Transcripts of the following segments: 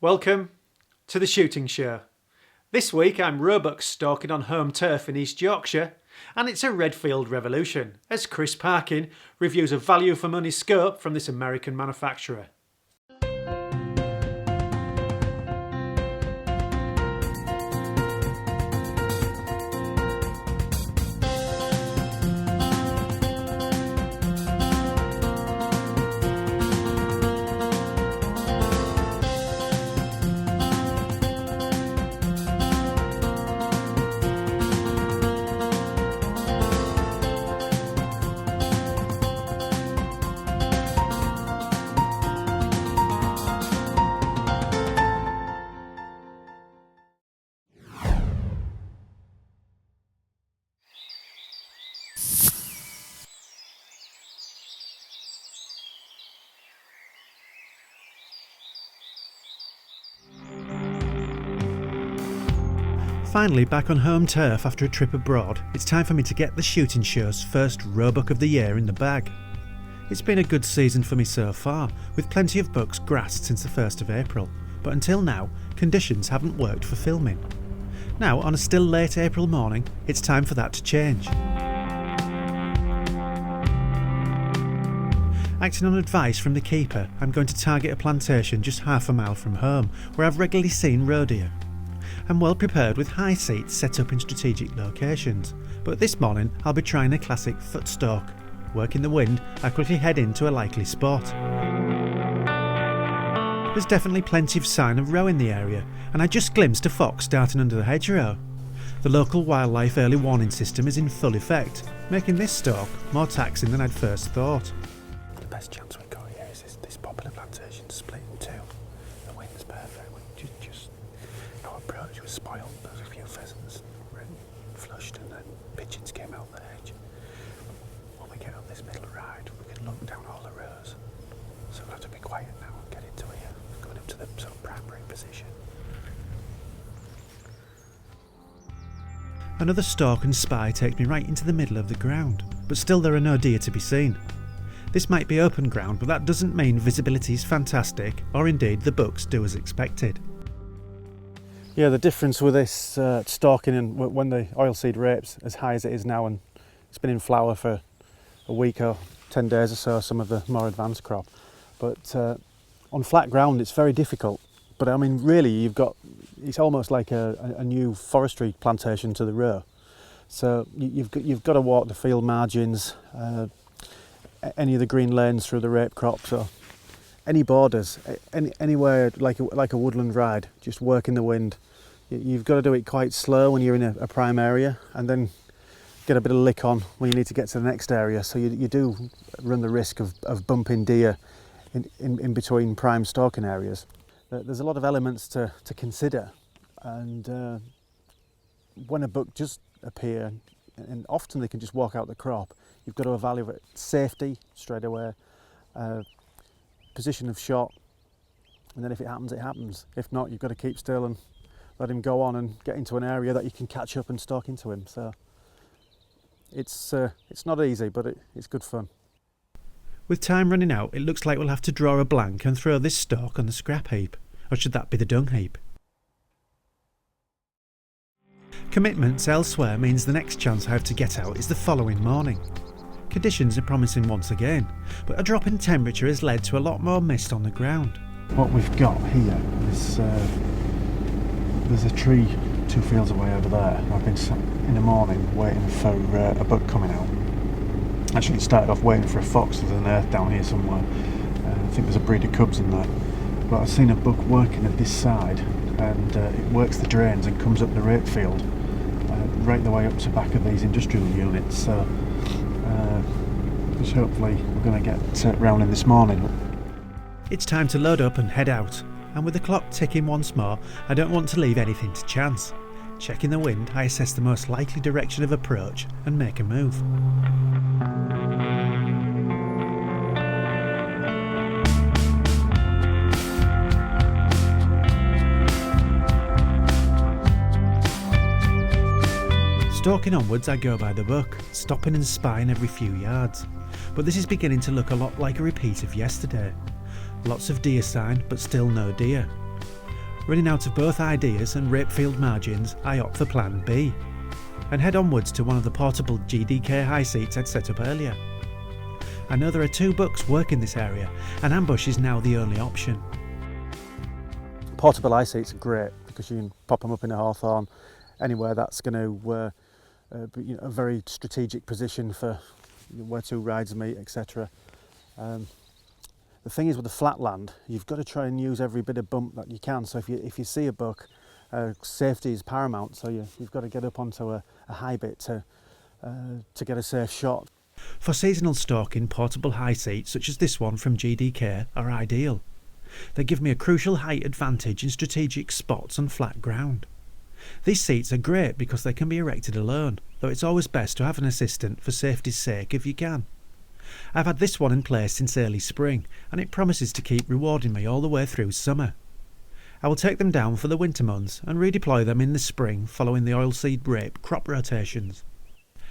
Welcome to the shooting show. This week I'm roebuck stalking on home turf in East Yorkshire, and it's a Redfield Revolution as Chris Parkin reviews a value for money scope from this American manufacturer. Finally back on home turf after a trip abroad, it's time for me to get the shooting show's first roebuck of the year in the bag. It's been a good season for me so far, with plenty of bucks grassed since the 1st of April, but until now, conditions haven't worked for filming. Now, on a still late April morning, it's time for that to change. Acting on advice from the keeper, I'm going to target a plantation just half a mile from home, where I've regularly seen roe deer. I'm well prepared with high seats set up in strategic locations, but this morning I'll be trying a classic foot stalk. Working the wind, I quickly head into a likely spot. There's definitely plenty of sign of roe in the area, and I just glimpsed a fox darting under the hedgerow. The local wildlife early warning system is in full effect, making this stalk more taxing than I'd first thought. The best chance we've got here is this popular plantation split in two. The wind's perfect. Our approach was spoiled. There was a few pheasants flushed and then pigeons came out the hedge. When we get on this middle ride, we can look down all the rows. So we'll have to be quiet now and get into here, going up to the sort of primary position. Another stalk and spy takes me right into the middle of the ground, but still there are no deer to be seen. This might be open ground, but that doesn't mean visibility is fantastic, or indeed the bucks do as expected. Yeah, the difference with this stalking and when the oilseed rape's as high as it is now and it's been in flower for a week or 10 days or so, some of the more advanced crop. But on flat ground it's very difficult. But I mean really it's almost like a new forestry plantation to the roe. So you've got to walk the field margins, any of the green lanes through the rape crops, or any borders, anywhere like a woodland ride, just work in the wind. You've got to do it quite slow when you're in a prime area, and then get a bit of lick on when you need to get to the next area. So you do run the risk of bumping deer in between prime stalking areas. There's a lot of elements to consider, and when a buck does appear, and often they can just walk out the crop, you've got to evaluate safety straight away. Position of shot, and then if it happens, it happens. If not, you've got to keep still and let him go on and get into an area that you can catch up and stalk into him. So it's not easy, but it's good fun. With time running out, it looks like we'll have to draw a blank and throw this stalk on the scrap heap, or should that be the dung heap? Commitments elsewhere means the next chance I have to get out is the following morning. Conditions are promising once again, but a drop in temperature has led to a lot more mist on the ground. What we've got here is there's a tree 2 fields away over there. I've been sat in the morning waiting for a buck coming out. Actually, it started off waiting for a fox. There's an earth down here somewhere. I think there's a breed of cubs in there. But I've seen a buck working at this side, and it works the drains and comes up the rape field, right the way up to the back of these industrial units. So which hopefully we're going to get round in this morning. It's time to load up and head out, and with the clock ticking once more, I don't want to leave anything to chance. Checking the wind, I assess the most likely direction of approach and make a move. Stalking onwards, I go by the buck, stopping and spying every few yards. But this is beginning to look a lot like a repeat of yesterday. Lots of deer sign, but still no deer. Running out of both ideas and rapefield margins, I opt for plan B and head onwards to one of the portable GDK high seats I'd set up earlier. I know there are 2 bucks work in this area and ambush is now the only option. Portable high seats are great because you can pop them up in a hawthorn, anywhere that's going to be a very strategic position for where 2 rides meet, etc. The thing is with the flat land, you've got to try and use every bit of bump that you can. So if you see a buck, safety is paramount. So you've got to get up onto a high bit to get a safe shot. For seasonal stalking, portable high seats such as this one from GDK are ideal. They give me a crucial height advantage in strategic spots on flat ground. These seats are great because they can be erected alone, though it's always best to have an assistant for safety's sake if you can. I've had this one in place since early spring, and it promises to keep rewarding me all the way through summer. I will take them down for the winter months and redeploy them in the spring following the oilseed rape crop rotations.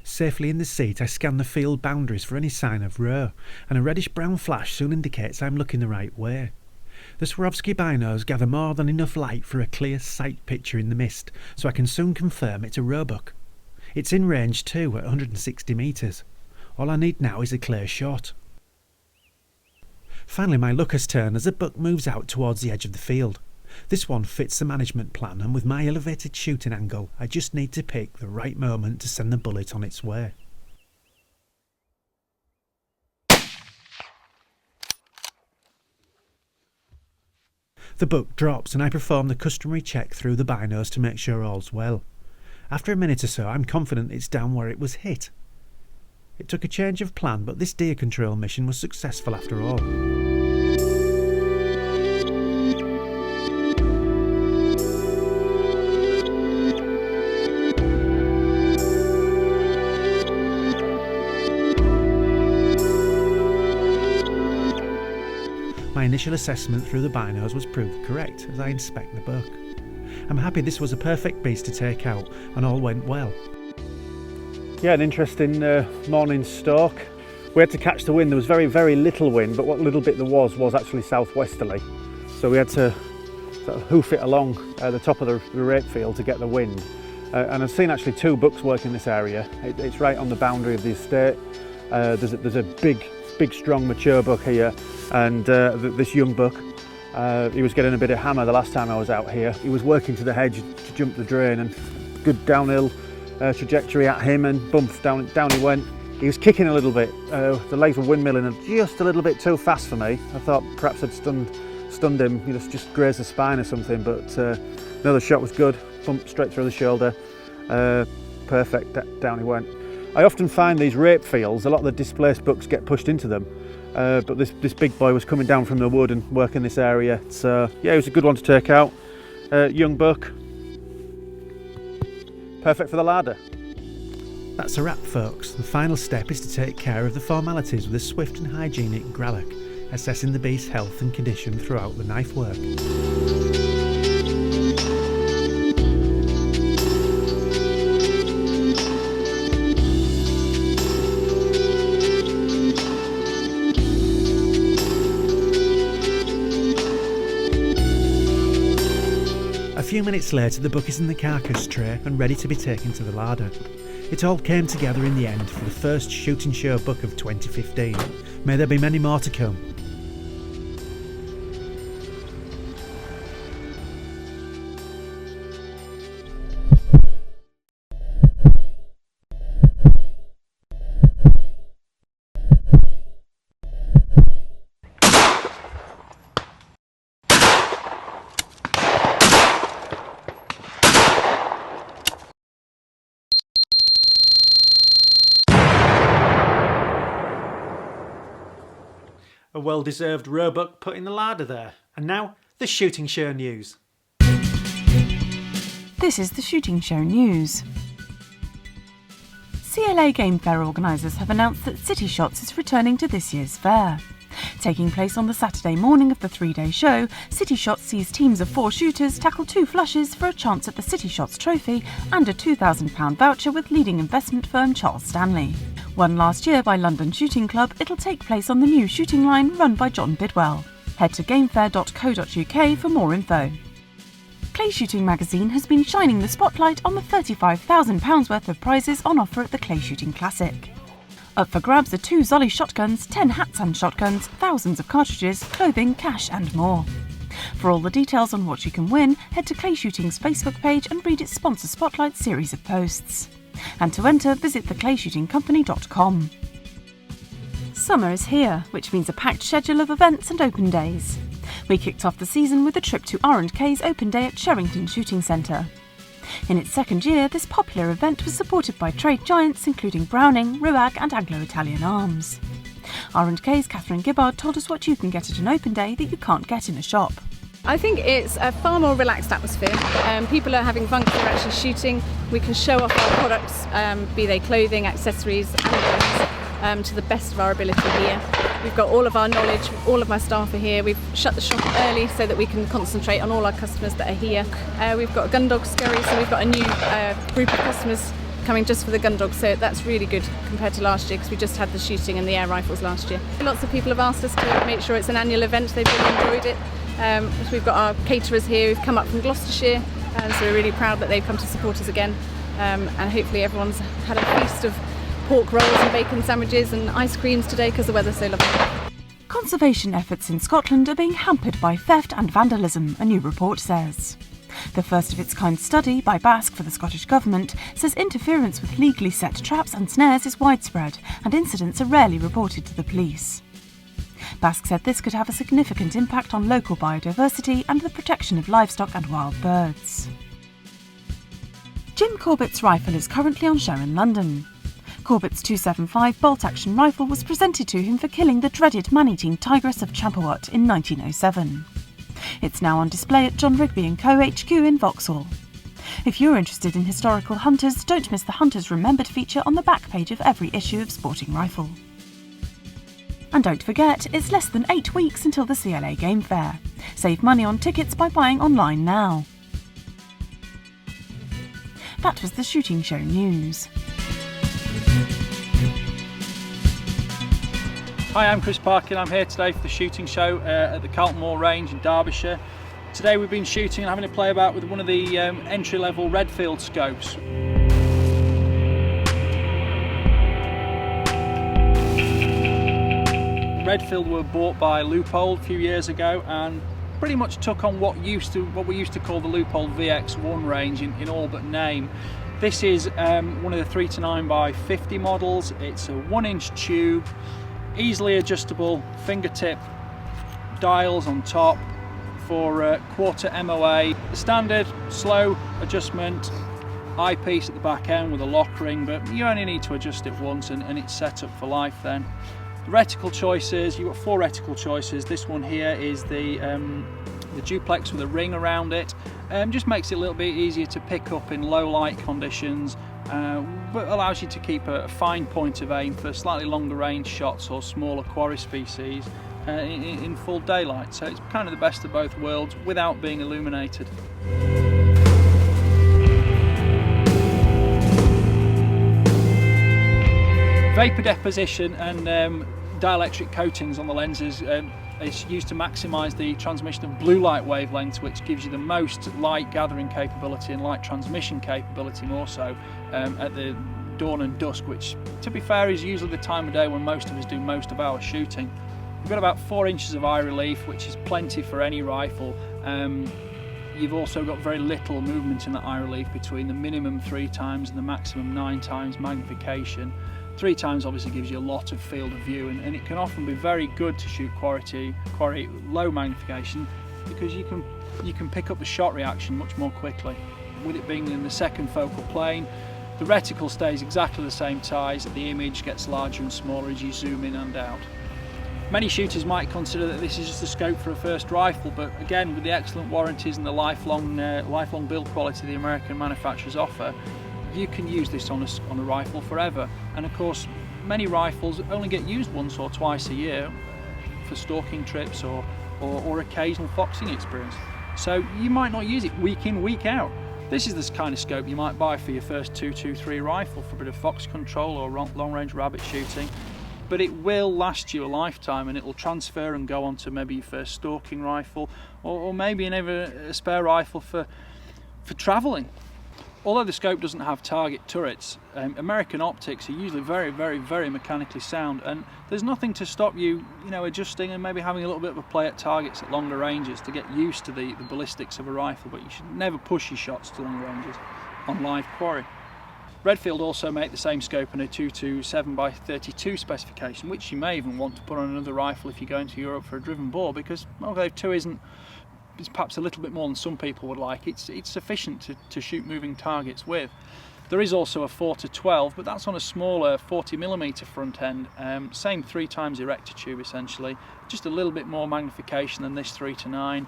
Safely in the seat, I scan the field boundaries for any sign of roe, and a reddish-brown flash soon indicates I'm looking the right way. The Swarovski binos gather more than enough light for a clear sight picture in the mist, so I can soon confirm it's a roebuck. It's in range too, at 160 metres. All I need now is a clear shot. Finally, my luck has turned as a buck moves out towards the edge of the field. This one fits the management plan, and with my elevated shooting angle, I just need to pick the right moment to send the bullet on its way. The buck drops and I perform the customary check through the binos to make sure all's well. After a minute or so, I'm confident it's down where it was hit. It took a change of plan, but this deer control mission was successful after all. My initial assessment through the binos was proved correct as I inspect the buck. I'm happy this was a perfect beast to take out and all went well. Yeah, an interesting morning stalk. We had to catch the wind. There was very, very little wind, but what little bit there was actually southwesterly. So we had to sort of hoof it along the top of the rape field to get the wind. And I've seen actually 2 bucks work in this area. It's right on the boundary of the estate. There's a big, strong, mature buck here, and this young buck. He was getting a bit of hammer the last time I was out here. He was working to the hedge to jump the drain, and good downhill trajectory at him, and bump down he went. He was kicking a little bit. The legs were windmilling just a little bit too fast for me. I thought perhaps I'd stunned him, just grazed the spine or something, but no, the shot was good. Bump straight through the shoulder. Perfect, down he went. I often find these rape fields, a lot of the displaced bucks get pushed into them, but this big boy was coming down from the wood and working this area, so yeah, it was a good one to take out. Young buck, perfect for the larder. That's a wrap, folks. The final step is to take care of the formalities with a swift and hygienic gralloch, assessing the beast's health and condition throughout the knife work. A few minutes later, the buck is in the carcass tray and ready to be taken to the larder. It all came together in the end for the first shooting show buck of 2015. May there be many more to come. A well-deserved roebuck put in the larder there. And now, the shooting show news. This is the shooting show news. CLA Game Fair organisers have announced that City Shots is returning to this year's fair. Taking place on the Saturday morning of the 3-day show, City Shots sees teams of 4 shooters tackle 2 flushes for a chance at the City Shots trophy and a £2,000 voucher with leading investment firm Charles Stanley. Won last year by London Shooting Club, it'll take place on the new shooting line run by John Bidwell. Head to gamefair.co.uk for more info. Clay Shooting magazine has been shining the spotlight on the £35,000 worth of prizes on offer at the Clay Shooting Classic. Up for grabs are 2 Zolly shotguns, 10 hats and shotguns, thousands of cartridges, clothing, cash and more. For all the details on what you can win, head to Clay Shooting's Facebook page and read its sponsor spotlight series of posts. And to enter, visit theclayshootingcompany.com. Summer is here, which means a packed schedule of events and open days. We kicked off the season with a trip to R&K's Open Day at Sherrington Shooting Centre. In its second year, this popular event was supported by trade giants including Browning, Roebuck and Anglo-Italian Arms. R&K's Catherine Gibbard told us what you can get at an open day that you can't get in a shop. I think it's a far more relaxed atmosphere. People are having fun because they're actually shooting. We can show off our products, be they clothing, accessories and guns, to the best of our ability here. We've got all of our knowledge, all of my staff are here. We've shut the shop early so that we can concentrate on all our customers that are here. We've got a gun dog scurry, so we've got a new group of customers coming just for the gun dogs, so that's really good compared to last year because we just had the shooting and the air rifles last year. Lots of people have asked us to make sure it's an annual event. They've really enjoyed it. So we've got our caterers here who've come up from Gloucestershire, so we're really proud that they've come to support us again, and hopefully everyone's had a feast of pork rolls and bacon sandwiches and ice creams today because the weather's so lovely. Conservation efforts in Scotland are being hampered by theft and vandalism, a new report says. The first of its kind study by BASC for the Scottish Government says interference with legally set traps and snares is widespread and incidents are rarely reported to the police. BASC said this could have a significant impact on local biodiversity and the protection of livestock and wild birds. Jim Corbett's rifle is currently on show in London. Corbett's 275 bolt-action rifle was presented to him for killing the dreaded man-eating tigress of Champawat in 1907. It's now on display at John Rigby & Co HQ in Vauxhall. If you're interested in historical hunters, don't miss the Hunters Remembered feature on the back page of every issue of Sporting Rifle. And don't forget, it's less than 8 weeks until the CLA Game Fair. Save money on tickets by buying online now. That was the Shooting Show news. Hi, I'm Chris Parkin. I'm here today for the shooting show at the Carlton Moor Range in Derbyshire. Today we've been shooting and having a play about with one of the entry-level Redfield scopes. Redfield were bought by Leupold a few years ago and pretty much took on what we used to call the Leupold VX1 range in all but name. This is one of the 3-9 by 50 models. It's a 1-inch tube, easily adjustable fingertip dials on top for quarter MOA. The standard slow adjustment eyepiece at the back end with a lock ring, but you only need to adjust it once and it's set up for life then. The reticle choices, you've got 4 reticle choices. This one here is the duplex with a ring around it. Just makes it a little bit easier to pick up in low light conditions, but allows you to keep a fine point of aim for slightly longer range shots or smaller quarry species in full daylight. So it's kind of the best of both worlds without being illuminated. Vapor deposition and dielectric coatings on the lenses is used to maximise the transmission of blue light wavelengths, which gives you the most light gathering capability and light transmission capability more so at the dawn and dusk, which to be fair is usually the time of day when most of us do most of our shooting. We've got about 4 inches of eye relief, which is plenty for any rifle. You've also got very little movement in the eye relief between the minimum 3 times and the maximum 9 times magnification. 3 times obviously gives you a lot of field of view, and it can often be very good to shoot quarry low magnification because you can pick up the shot reaction much more quickly. With it being in the second focal plane, the reticle stays exactly the same size, the image gets larger and smaller as you zoom in and out. Many shooters might consider that this is just a scope for a first rifle, but again, with the excellent warranties and the lifelong build quality the American manufacturers offer, you can use this on a rifle forever. And of course, many rifles only get used once or twice a year for stalking trips or occasional foxing experience. So you might not use it week in, week out. This is the kind of scope you might buy for your first 223 rifle for a bit of fox control or long-range rabbit shooting. but it will last you a lifetime, and it will transfer and go on to maybe your first stalking rifle, or maybe a spare rifle for travelling. Although the scope doesn't have target turrets, American optics are usually very, very, very mechanically sound, and there's nothing to stop you, adjusting and maybe having a little bit of a play at targets at longer ranges to get used to the ballistics of a rifle, but you should never push your shots to long ranges on live quarry. Redfield also make the same scope in a 227x32 specification, which you may even want to put on another rifle if you go into Europe for a driven bore, because although 2 is perhaps a little bit more than some people would like, it's sufficient to shoot moving targets with. There is also a 4-12, but that's on a smaller 40mm front end, same 3 times erector tube essentially, just a little bit more magnification than this 3-9.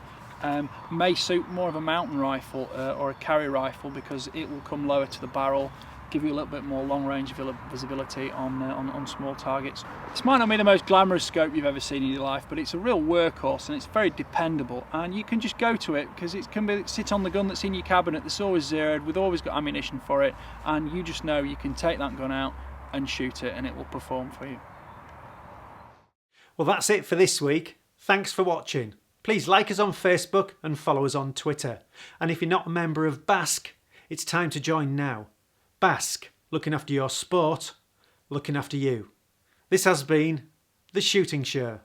May suit more of a mountain rifle or a carry rifle, because it will come lower to the barrel, give you a little bit more long range visibility on small targets. This might not be the most glamorous scope you've ever seen in your life, but it's a real workhorse and it's very dependable, and you can just go to it because it can sit on the gun that's in your cabinet that's always zeroed, we've always got ammunition for it, and you just know you can take that gun out and shoot it and it will perform for you. Well, that's it for this week. Thanks for watching. Please like us on Facebook and follow us on Twitter. And if you're not a member of BASC, it's time to join now. BASC, looking after your sport, looking after you. This has been The Shooting Show.